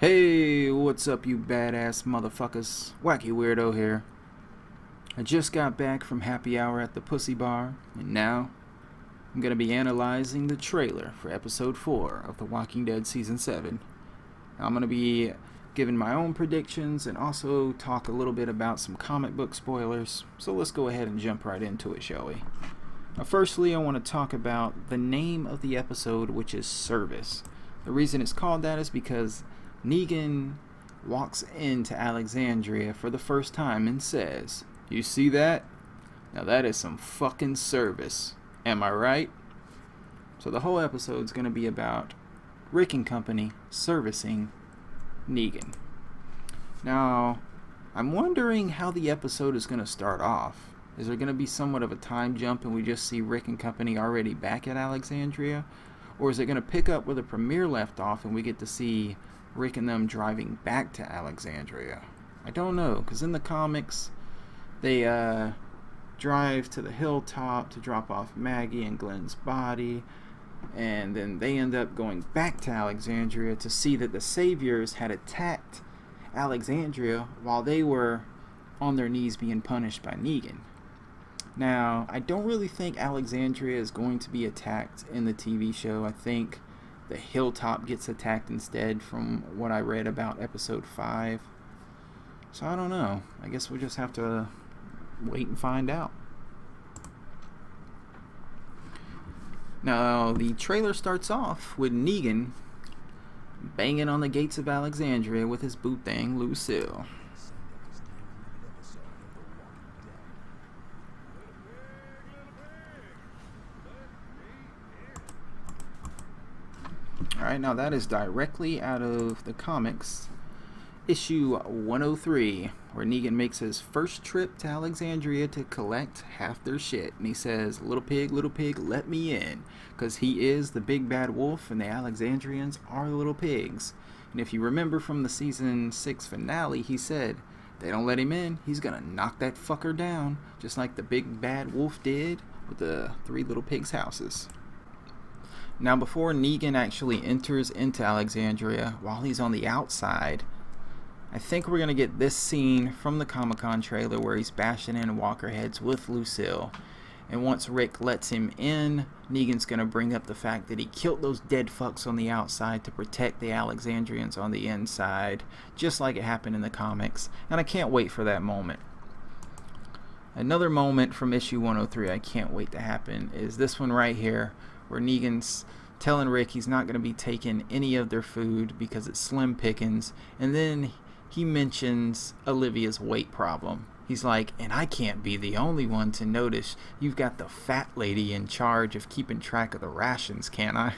Hey, what's up, you badass motherfuckers? Wacky Weirdo here. I just got back from happy hour at the Pussy Bar, and now I'm gonna be analyzing the trailer for episode 4 of The Walking Dead Season 7. I'm gonna be giving my own predictions and also talk a little bit about some comic book spoilers, so let's go ahead and jump right into it, shall we? Firstly, I want to talk about the name of the episode, which is Service. The reason it's called that is because Negan walks into Alexandria for the first time and says, "You see that? Now that is some fucking service. Am I right?" So the whole episode's going to be about Rick and company servicing Negan. Now, I'm wondering how the episode is going to start off. Is there going to be somewhat of a time jump and we just see Rick and company already back at Alexandria? Or is it going to pick up where the premiere left off and we get to see Rick and them driving back to Alexandria? I don't know, because in the comics, they drive to the hilltop to drop off Maggie and Glenn's body, and then they end up going back to Alexandria to see that the Saviors had attacked Alexandria while they were on their knees being punished by Negan. Now, I don't really think Alexandria is going to be attacked in the TV show. I think the hilltop gets attacked instead from what I read about episode 5. So I don't know. I guess we'll just have to wait and find out. Now, the trailer starts off with Negan banging on the gates of Alexandria with his boot thing, Lucille. Alright, now that is directly out of the comics, issue 103, where Negan makes his first trip to Alexandria to collect half their shit. And he says, little pig, let me in. Because he is the big bad wolf and the Alexandrians are the little pigs. And if you remember from the season 6 finale, he said, they don't let him in, he's gonna knock that fucker down. Just like the big bad wolf did with the 3 little pigs' houses. Now, before Negan actually enters into Alexandria, while he's on the outside, I think we're going to get this scene from the Comic-Con trailer where he's bashing in Walker Heads with Lucille. And once Rick lets him in, Negan's going to bring up the fact that he killed those dead fucks on the outside to protect the Alexandrians on the inside, just like it happened in the comics. And I can't wait for that moment. Another moment from issue 103 I can't wait to happen is this one right here, where Negan's telling Rick he's not going to be taking any of their food because it's slim pickings, and then he mentions Olivia's weight problem. He's like, and I can't be the only one to notice you've got the fat lady in charge of keeping track of the rations, can I?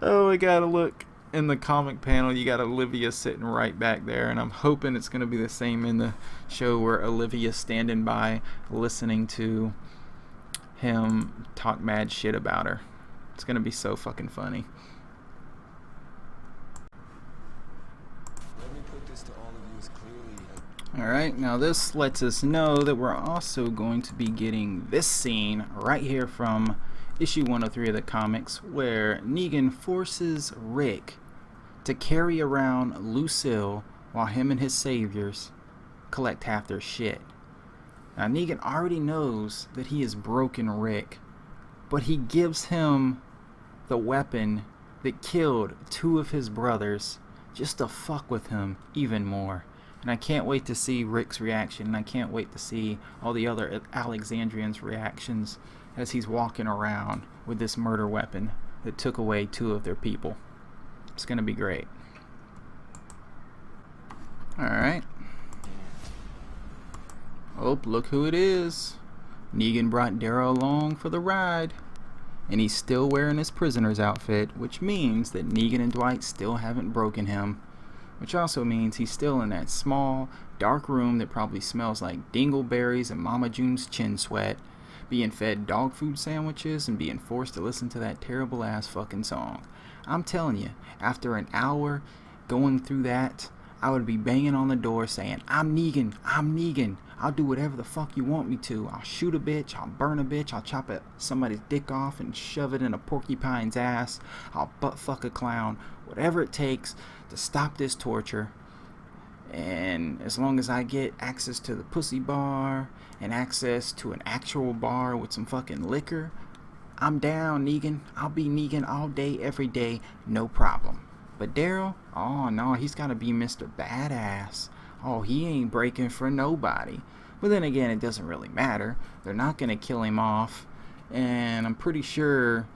Oh my god, look. In the comic panel, you got Olivia sitting right back there, and I'm hoping it's going to be the same in the show where Olivia's standing by listening to him talk mad shit about her. It's gonna be so fucking funny. Alright, now this lets us know that we're also going to be getting this scene right here from issue 103 of the comics, where Negan forces Rick to carry around Lucille while him and his saviors collect half their shit. Now, Negan already knows that he has broken Rick, but he gives him the weapon that killed 2 of his brothers just to fuck with him even more. And I can't wait to see Rick's reaction, and I can't wait to see all the other Alexandrians' reactions as he's walking around with this murder weapon that took away 2 of their people. It's going to be great. Alright. Oh, look who it is. Negan brought Daryl along for the ride. And he's still wearing his prisoner's outfit, which means that Negan and Dwight still haven't broken him. Which also means he's still in that small, dark room that probably smells like dingleberries and Mama June's chin sweat, being fed dog food sandwiches and being forced to listen to that terrible ass fucking song. I'm telling you, after an hour going through that, I would be banging on the door saying, I'm Negan, I'll do whatever the fuck you want me to. I'll shoot a bitch, I'll burn a bitch, I'll chop somebody's dick off and shove it in a porcupine's ass. I'll butt fuck a clown. Whatever it takes to stop this torture. And as long as I get access to the pussy bar and access to an actual bar with some fucking liquor, I'm down, Negan. I'll be Negan all day, every day, no problem. But Daryl, oh no, he's gotta be Mr. Badass. Oh, he ain't breaking for nobody. But then again, it doesn't really matter. They're not gonna kill him off. And I'm pretty sure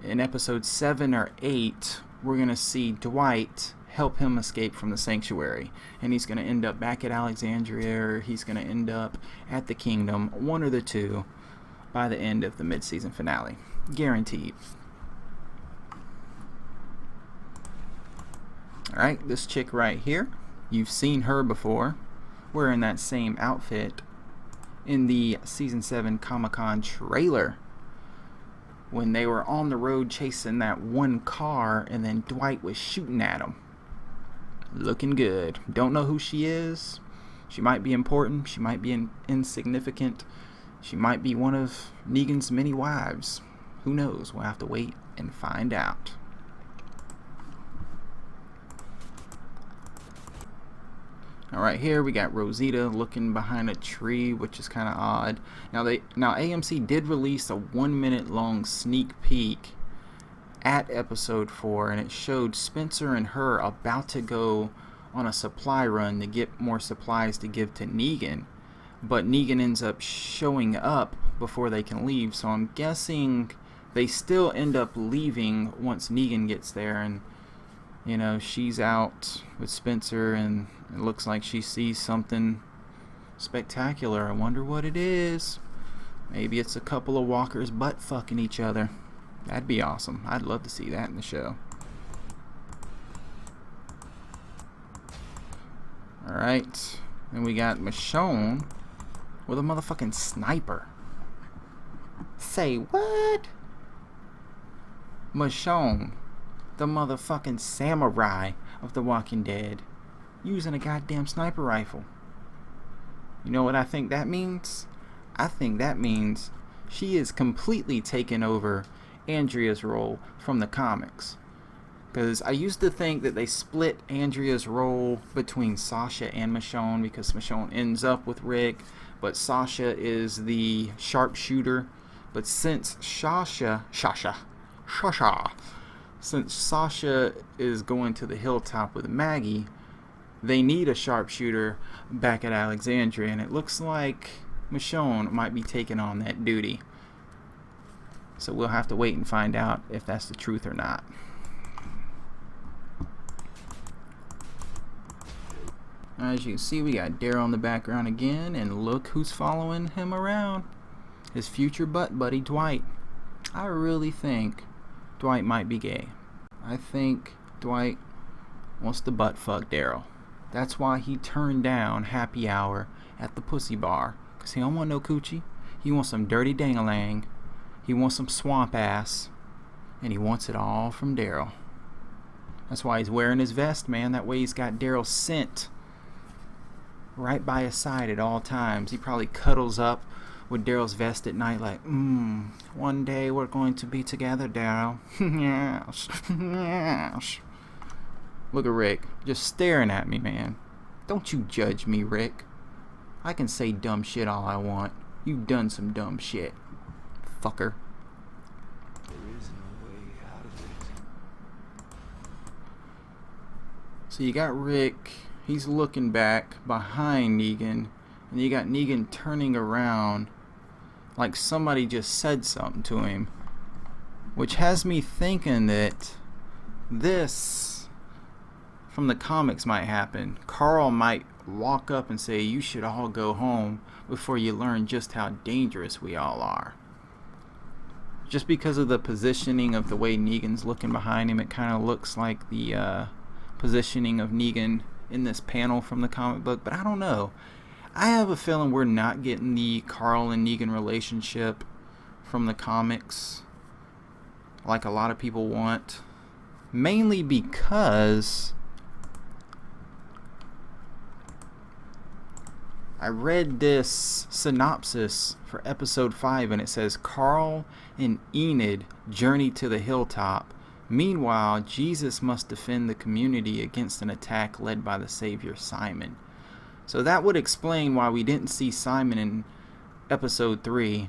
in episode 7 or 8, we're gonna see Dwight help him escape from the sanctuary. And he's gonna end up back at Alexandria, or he's gonna end up at the Kingdom, one or the two, by the end of the mid-season finale. Guaranteed. Alright, this chick right here, you've seen her before, wearing that same outfit in the Season 7 Comic-Con trailer when they were on the road chasing that one car and then Dwight was shooting at him. Looking good. Don't know who she is. She might be important. She might be insignificant. She might be one of Negan's many wives. Who knows? We'll have to wait and find out. Alright, here we got Rosita looking behind a tree, which is kind of odd. Now AMC did release a 1 minute long sneak peek at episode 4, and it showed Spencer and her about to go on a supply run to get more supplies to give to Negan. But Negan ends up showing up before they can leave, so I'm guessing they still end up leaving once Negan gets there, and you know, she's out with Spencer and it looks like she sees something spectacular. I wonder what it is. Maybe it's a couple of walkers butt fucking each other. That'd be awesome. I'd love to see that in the show. Alright, then we got Michonne with a motherfucking sniper. Say what? Michonne, the motherfucking samurai of The Walking Dead, using a goddamn sniper rifle. You know what I think that means? I think that means she is completely taken over Andrea's role from the comics. Because I used to think that they split Andrea's role between Sasha and Michonne, because Michonne ends up with Rick, but Sasha is the sharpshooter. But since Sasha is going to the hilltop with Maggie, they need a sharpshooter back at Alexandria, and it looks like Michonne might be taking on that duty. So we'll have to wait and find out if that's the truth or not. As you can see, we got Daryl in the background again, and look who's following him around. His future butt buddy, Dwight. I really think Dwight might be gay. I think Dwight wants to butt fuck Daryl. That's why he turned down happy hour at the pussy bar. Because he don't want no coochie. He wants some dirty dangalang. He wants some swamp ass. And he wants it all from Daryl. That's why he's wearing his vest, man. That way he's got Daryl's scent right by his side at all times. He probably cuddles up with Daryl's vest at night like, one day we're going to be together, Daryl. Yes. Yes. Look at Rick, just staring at me, man. Don't you judge me, Rick. I can say dumb shit all I want. You've done some dumb shit, fucker. There is no way out of it. So you got Rick, he's looking back behind Negan, and you got Negan turning around like somebody just said something to him, which has me thinking that this from the comics might happen. Carl might walk up and say, you should all go home before you learn just how dangerous we all are. Just because of the positioning of the way Negan's looking behind him, it kind of looks like the positioning of Negan in this panel from the comic book, but I don't know. I have a feeling we're not getting the Carl and Negan relationship from the comics like a lot of people want, mainly because I read this synopsis for episode 5, and it says Carl and Enid journey to the hilltop. Meanwhile, Jesus must defend the community against an attack led by the Savior Simon. So that would explain why we didn't see Simon in episode 3.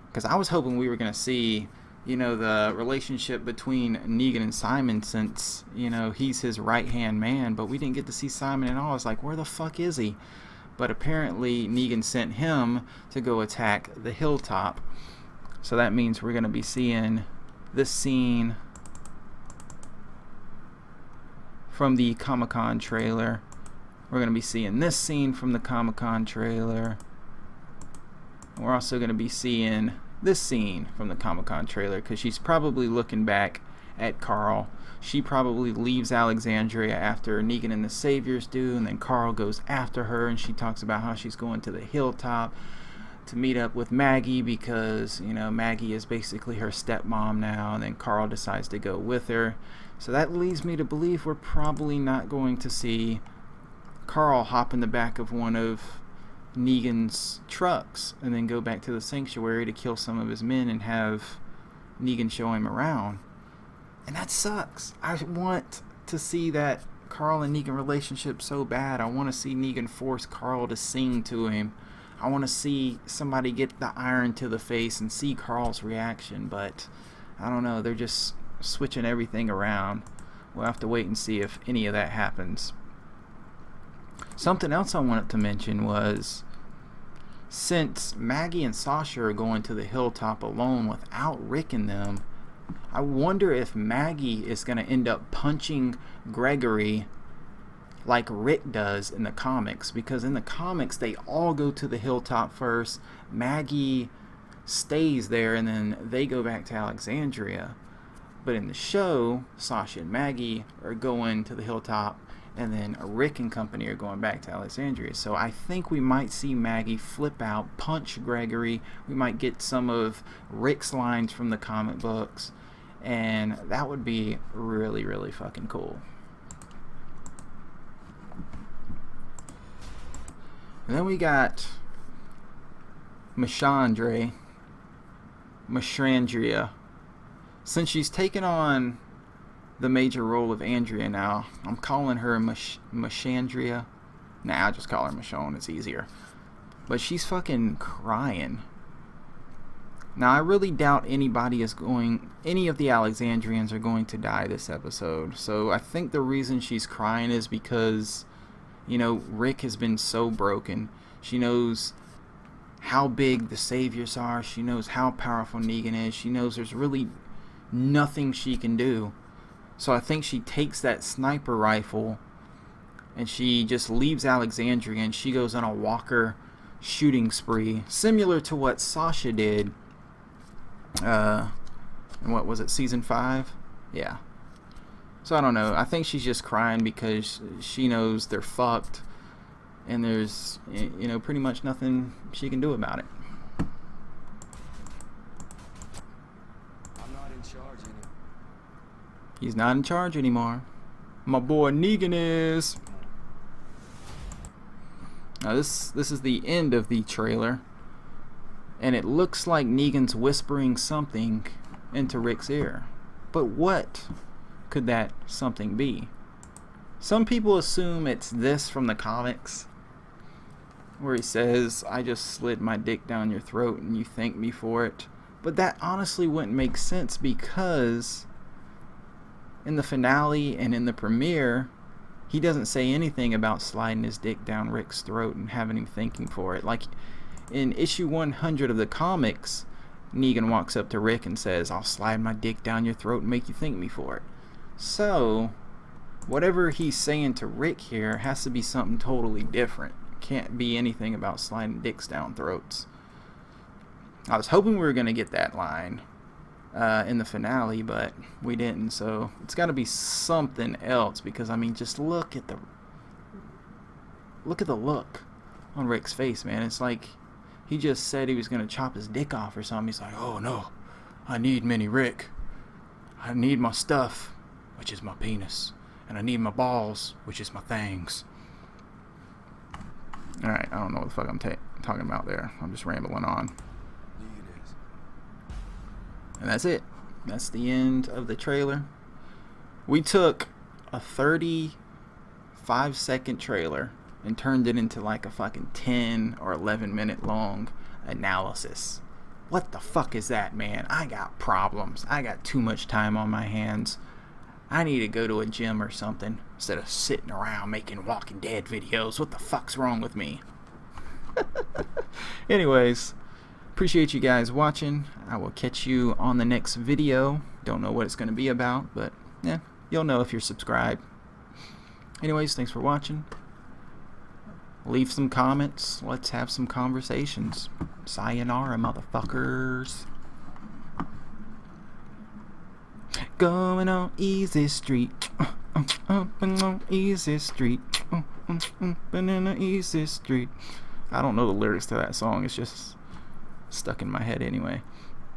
Because I was hoping we were going to see, the relationship between Negan and Simon, since, he's his right-hand man. But we didn't get to see Simon at all. I was like, where the fuck is he? But apparently Negan sent him to go attack the hilltop. So that means we're going to be seeing this scene from the Comic-Con trailer. We're going to be seeing this scene from the Comic-Con trailer. We're also going to be seeing this scene from the Comic-Con trailer, because she's probably looking back at Carl. She probably leaves Alexandria after Negan and the Saviors do, and then Carl goes after her, and she talks about how she's going to the hilltop to meet up with Maggie because, Maggie is basically her stepmom now, and then Carl decides to go with her. So that leads me to believe we're probably not going to see Carl hop in the back of one of Negan's trucks and then go back to the sanctuary to kill some of his men and have Negan show him around. And that sucks. I want to see that Carl and Negan relationship so bad. I want to see Negan force Carl to sing to him. I want to see somebody get the iron to the face and see Carl's reaction, but I don't know. They're just switching everything around. We'll have to wait and see if any of that happens. Something else I wanted to mention was, since Maggie and Sasha are going to the hilltop alone without Rick and them, I wonder if Maggie is going to end up punching Gregory like Rick does in the comics, because in the comics they all go to the hilltop first. Maggie stays there and then they go back to Alexandria. But in the show, Sasha and Maggie are going to the hilltop, and then Rick and company are going back to Alexandria. So I think we might see Maggie flip out, punch Gregory. We might get some of Rick's lines from the comic books, and that would be really, really fucking cool. And then we got Mishandria. Since she's taken on the major role of Andrea now, I'm calling her Mishandria. Nah, I'll just call her Michonne, it's easier. But she's fucking crying. Now, I really doubt any of the Alexandrians are going to die this episode. So I think the reason she's crying is because, Rick has been so broken. She knows how big the Saviors are. She knows how powerful Negan is. She knows there's really nothing she can do. So I think she takes that sniper rifle and she just leaves Alexandria and she goes on a Walker shooting spree, similar to what Sasha did in what was it, season 5? Yeah. So I don't know. I think she's just crying because she knows they're fucked and there's, pretty much nothing she can do about it. He's not in charge anymore. My boy Negan is. Now this is the end of the trailer, and it looks like Negan's whispering something into Rick's ear. But what could that something be? Some people assume it's this from the comics, where he says, "I just slid my dick down your throat and you thank me for it." But that honestly wouldn't make sense, because in the finale and in the premiere, he doesn't say anything about sliding his dick down Rick's throat and having him thanking for it. Like in issue 100 of the comics, Negan walks up to Rick and says, "I'll slide my dick down your throat and make you thank me for it." So whatever he's saying to Rick here has to be something totally different. Can't be anything about sliding dicks down throats. I was hoping we were going to get that line in the finale, but we didn't. So it's got to be something else, because just look at the look on Rick's face, man. It's like he just said he was going to chop his dick off or something. He's like, "Oh no, I need mini Rick. I need my stuff, which is my penis, and I need my balls, which is my thangs." Alright, I don't know what the fuck I'm talking about there. I'm just rambling on. And that's it. That's the end of the trailer. We took a 35-second trailer and turned it into like a fucking 10 or 11 minute long analysis. What the fuck is that, man? I got problems. I got too much time on my hands. I need to go to a gym or something instead of sitting around making Walking Dead videos. What the fuck's wrong with me? Anyways, appreciate you guys watching. I will catch you on the next video. Don't know what it's going to be about, but yeah, you'll know if you're subscribed. Anyways, thanks for watching. Leave some comments. Let's have some conversations. Sayonara, motherfuckers. Going on easy street. Up and on easy street. Up and in an easy street. I don't know the lyrics to that song. It's just stuck in my head anyway.